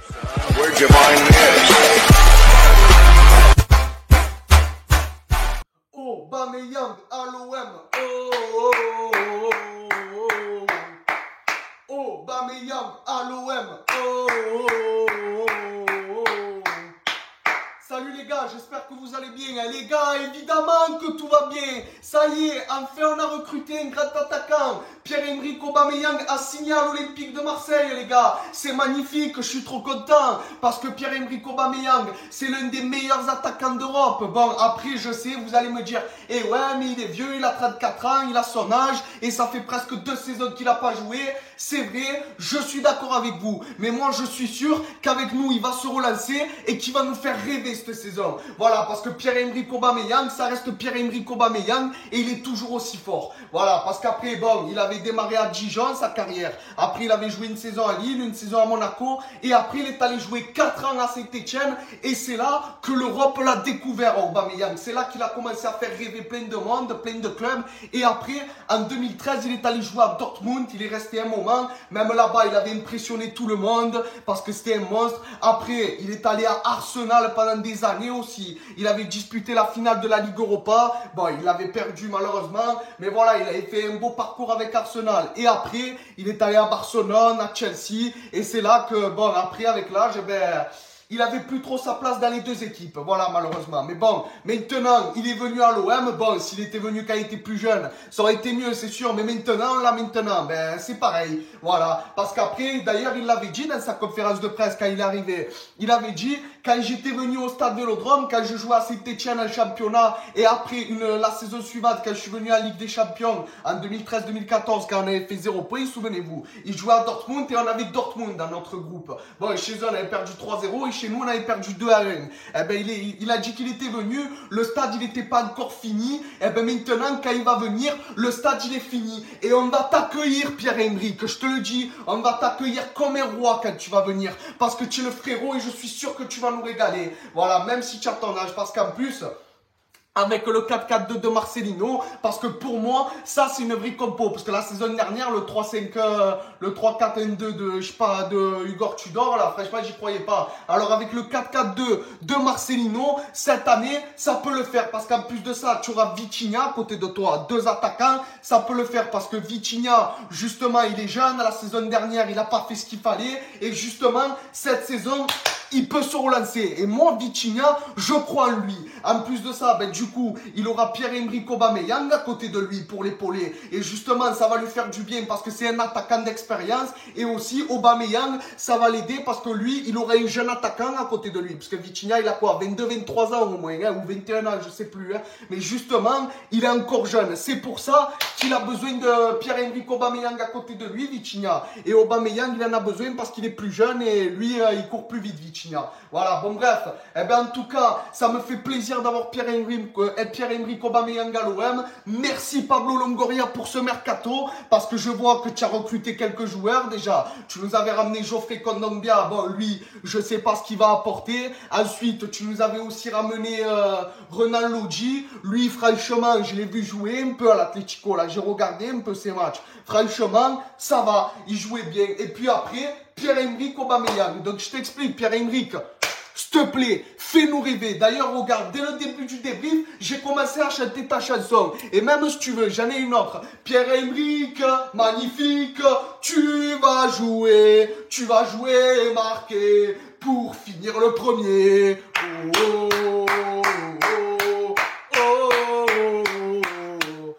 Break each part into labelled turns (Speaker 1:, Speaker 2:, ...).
Speaker 1: Where'd your mind is?
Speaker 2: Aubameyang à l'OM. Oh, oh, oh, oh. Aubameyang à l'OM. Oh, oh, oh, oh. Salut les gars, j'espère que vous allez bien. Les gars, évidemment que tout va bien. Ça y est, enfin on a recruté un grand attaquant. Pierre-Emerick Aubameyang a signé à l'Olympique de Marseille, les gars. C'est magnifique, je suis trop content. Parce que Pierre-Emerick Aubameyang, c'est l'un des meilleurs attaquants d'Europe. Bon, après, je sais, vous allez me dire, eh ouais, mais il est vieux, il a 34 ans, il a son âge. Et ça fait presque 2 saisons qu'il n'a pas joué. C'est vrai, je suis d'accord avec vous. Mais moi, je suis sûr qu'avec nous, il va se relancer et qu'il va nous faire rêver cette saison. Voilà, parce que Pierre-Emerick Aubameyang, ça reste Pierre-Emerick Aubameyang et il est toujours aussi fort. Voilà, parce qu'après, bon, il avait démarré à Dijon sa carrière. Après, il avait joué une saison à Lille, une saison à Monaco. Et après, il est allé jouer 4 ans à Saint-Etienne. Et c'est là que l'Europe l'a découvert, Aubameyang. C'est là qu'il a commencé à faire rêver plein de monde, plein de clubs. Et après, en 2013, il est allé jouer à Dortmund. Il est resté un moment. Même là-bas, il avait impressionné tout le monde parce que c'était un monstre. Après, il est allé à Arsenal pendant des années aussi. Il avait disputé la finale de la Ligue Europa. Bon, il l'avait perdu malheureusement. Mais voilà, il avait fait un beau parcours avec Arsenal. Et après, il est allé à Barcelone, à Chelsea. Et c'est là que, bon, après, avec l'âge, ben, il avait plus trop sa place dans les deux équipes. Voilà, malheureusement. Mais bon, maintenant, il est venu à l'OM. Bon, s'il était venu quand il était plus jeune, ça aurait été mieux, c'est sûr. Mais maintenant, là, maintenant, ben, c'est pareil. Voilà. Parce qu'après, d'ailleurs, il l'avait dit dans sa conférence de presse quand il est arrivé. Il avait dit, quand j'étais venu au stade Vélodrome, quand je jouais à Saint-Etienne en championnat, et après la saison suivante, quand je suis venu à Ligue des Champions, en 2013-2014, quand on avait fait 0 points, souvenez-vous. Il jouait à Dortmund et on avait Dortmund dans notre groupe. Bon, et chez eux, on avait perdu 3-0 et chez nous, on avait perdu 2-1. Eh ben, il a dit qu'il était venu, le stade, il n'était pas encore fini. Eh ben, maintenant, quand il va venir, le stade, il est fini. Et on va t'accueillir, Pierre-Emerick, je te le dis, on va t'accueillir comme un roi quand tu vas venir. Parce que tu es le frérot et je suis sûr que tu vas nous régaler. Voilà, même si tu as ton âge, parce qu'en plus, avec le 4-4-2 de Marcelino, parce que pour moi, ça c'est une vraie compo, parce que la saison dernière, le 3-5, le 3-4-1-2 de, je sais pas, de Igor Tudor, là, franchement, j'y croyais pas. Alors avec le 4-4-2 de Marcelino, cette année, ça peut le faire, parce qu'en plus de ça, tu auras Vitinha à côté de toi, 2 attaquants, ça peut le faire, parce que Vitinha, justement, il est jeune, la saison dernière, il a pas fait ce qu'il fallait, et justement, cette saison, il peut se relancer. Et moi, Vitinha, je crois en lui. En plus de ça, ben, du coup, il aura Pierre-Emerick Aubameyang à côté de lui pour l'épauler. Et justement, ça va lui faire du bien parce que c'est un attaquant d'expérience. Et aussi, Aubameyang, ça va l'aider parce que lui, il aura un jeune attaquant à côté de lui. Parce que Vitinha, il a quoi, 22-23 ans au moins, hein, ou 21 ans, je sais plus. Hein. Mais justement, il est encore jeune. C'est pour ça qu'il a besoin de Pierre-Emerick Aubameyang à côté de lui, Vitinha. Et Aubameyang, il en a besoin parce qu'il est plus jeune et lui, il court plus vite, Vitinha. Voilà, bon bref, eh ben, en tout cas, ça me fait plaisir d'avoir Pierre-Emerick Aubameyang à l'OM. Merci Pablo Longoria pour ce mercato, parce que je vois que tu as recruté quelques joueurs déjà. Tu nous avais ramené Geoffrey Kondogbia, bon lui, je sais pas ce qu'il va apporter. Ensuite, tu nous avais aussi ramené Renan Lodji. Lui, franchement, je l'ai vu jouer un peu à l'Atlético, là, j'ai regardé un peu ses matchs. Franchement, ça va, il jouait bien. Et puis après, Pierre-Emerick Aubameyang. Donc je t'explique, Pierre-Emerick, s'il te plaît, fais-nous rêver. D'ailleurs, regarde, dès le début du débrief, j'ai commencé à chanter ta chanson. Et même si tu veux, j'en ai une autre. Pierre-Emerick, magnifique, tu vas jouer et marquer pour finir le premier. Oh, oh, oh, oh, oh, oh, oh.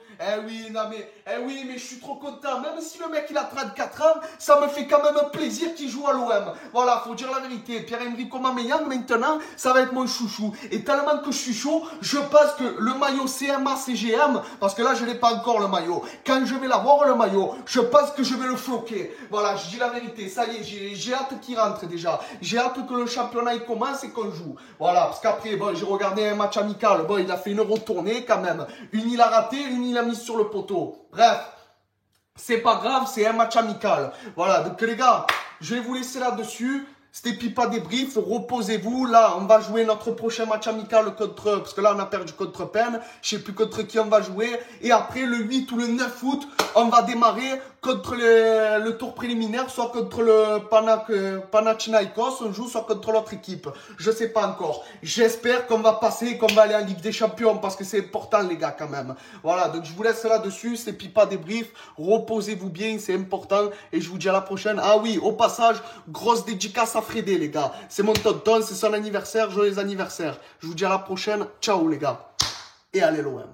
Speaker 2: Eh oui, mais je suis trop content. Même si le mec il a 34 ans, ça me fait quand même plaisir qu'il joue à l'OM. Voilà, faut dire la vérité. Pierre-Emerick Aubameyang, maintenant, ça va être mon chouchou. Et tellement que je suis chaud, je pense que le maillot CMA CGM, parce que là je n'ai pas encore le maillot. Quand je vais l'avoir le maillot, je pense que je vais le floquer. Voilà, je dis la vérité. Ça y est, j'ai hâte qu'il rentre déjà. J'ai hâte que le championnat il commence et qu'on joue. Voilà, parce qu'après, bon, j'ai regardé un match amical. Bon, il a fait une retournée quand même. Une il a raté, une il a mis sur le poteau. Bref, c'est pas grave, c'est un match amical. Voilà, donc les gars, je vais vous laisser là-dessus. C'était Pipa Débrief, reposez-vous. Là, on va jouer notre prochain match amical contre... Parce que là, on a perdu contre Penn. Je sais plus contre qui on va jouer. Et après, le 8 ou le 9 août, on va démarrer contre le tour préliminaire, soit contre le Panathinaikos, on joue, soit contre l'autre équipe. Je sais pas encore. J'espère qu'on va passer, qu'on va aller en Ligue des Champions, parce que c'est important, les gars, quand même. Voilà, donc je vous laisse là-dessus, c'est Pipa débrief. Reposez-vous bien, c'est important, et je vous dis à la prochaine. Ah oui, au passage, grosse dédicace à Frédé, les gars. C'est mon tonton, c'est son anniversaire, joyeux anniversaire. Je vous dis à la prochaine. Ciao, les gars. Et allez l'OM.